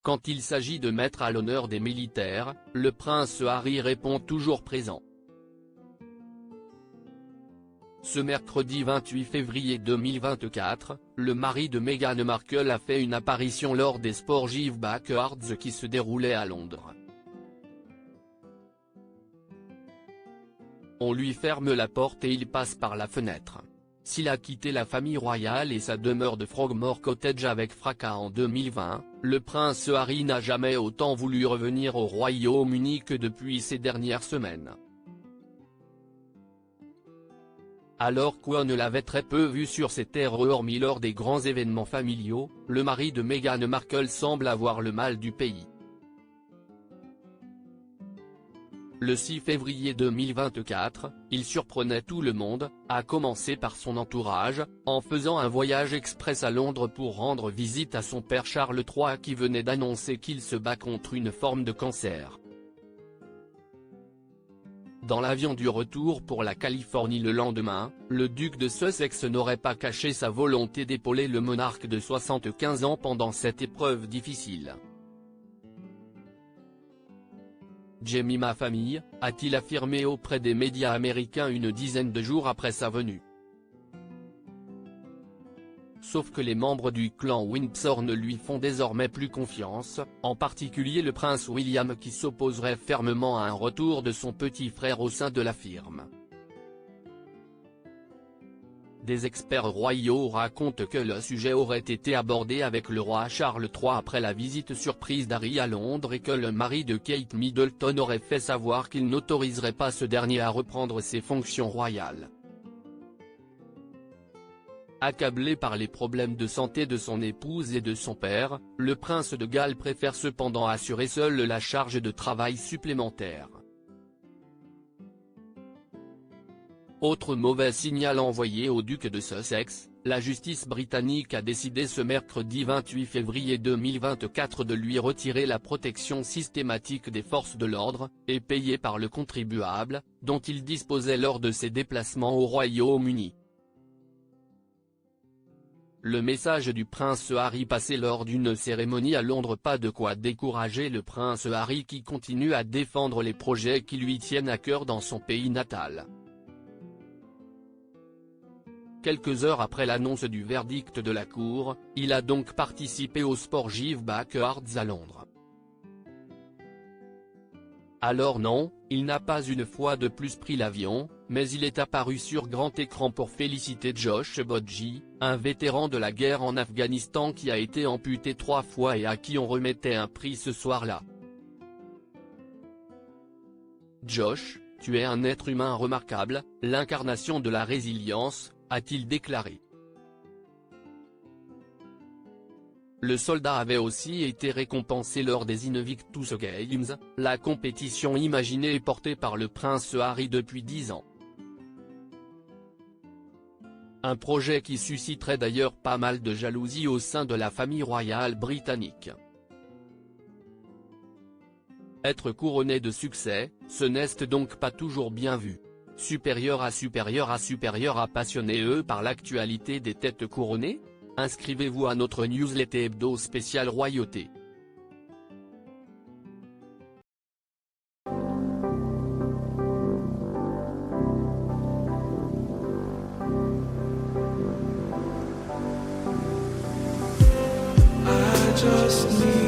Quand il s'agit de mettre à l'honneur des militaires, le prince Harry répond toujours présent. Ce mercredi 28 février 2024, le mari de Meghan Markle a fait une apparition lors des Sportive Backyards qui se déroulaient à Londres. On lui ferme la porte et il passe par la fenêtre. S'il a quitté la famille royale et sa demeure de Frogmore Cottage avec fracas en 2020, le prince Harry n'a jamais autant voulu revenir au Royaume-Uni que depuis ces dernières semaines. Alors qu'on ne l'avait très peu vu sur ces terres hormis lors des grands événements familiaux, le mari de Meghan Markle semble avoir le mal du pays. Le 6 février 2024, il surprenait tout le monde, à commencer par son entourage, en faisant un voyage express à Londres pour rendre visite à son père Charles III qui venait d'annoncer qu'il se bat contre une forme de cancer. Dans l'avion du retour pour la Californie le lendemain, le duc de Sussex n'aurait pas caché sa volonté d'épauler le monarque de 75 ans pendant cette épreuve difficile. Jemima famille, a-t-il affirmé auprès des médias américains une dizaine de jours après sa venue. Sauf que les membres du clan Windsor ne lui font désormais plus confiance, en particulier le prince William qui s'opposerait fermement à un retour de son petit frère au sein de la firme. Des experts royaux racontent que le sujet aurait été abordé avec le roi Charles III après la visite surprise d'Harry à Londres et que le mari de Kate Middleton aurait fait savoir qu'il n'autoriserait pas ce dernier à reprendre ses fonctions royales. Accablé par les problèmes de santé de son épouse et de son père, le prince de Galles préfère cependant assurer seul la charge de travail supplémentaire. Autre mauvais signal envoyé au duc de Sussex, la justice britannique a décidé ce mercredi 28 février 2024 de lui retirer la protection systématique des forces de l'ordre, et payée par le contribuable, dont il disposait lors de ses déplacements au Royaume-Uni. Le message du prince Harry passé lors d'une cérémonie à Londres, pas de quoi décourager le prince Harry qui continue à défendre les projets qui lui tiennent à cœur dans son pays natal. Quelques heures après l'annonce du verdict de la cour, il a donc participé aux Sportive Backyards à Londres. Alors non, il n'a pas une fois de plus pris l'avion, mais il est apparu sur grand écran pour féliciter Josh Bodji, un vétéran de la guerre en Afghanistan qui a été amputé 3 fois et à qui on remettait un prix ce soir-là. Josh, tu es un être humain remarquable, l'incarnation de la résilience, a-t-il déclaré. Le soldat avait aussi été récompensé lors des Invictus Games, la compétition imaginée et portée par le prince Harry depuis 10 ans. Un projet qui susciterait d'ailleurs pas mal de jalousie au sein de la famille royale britannique. Être couronné de succès, ce n'est donc pas toujours bien vu. Supérieur à passionné par l'actualité des têtes couronnées ? Inscrivez-vous à notre newsletter hebdo spécial royauté. I just need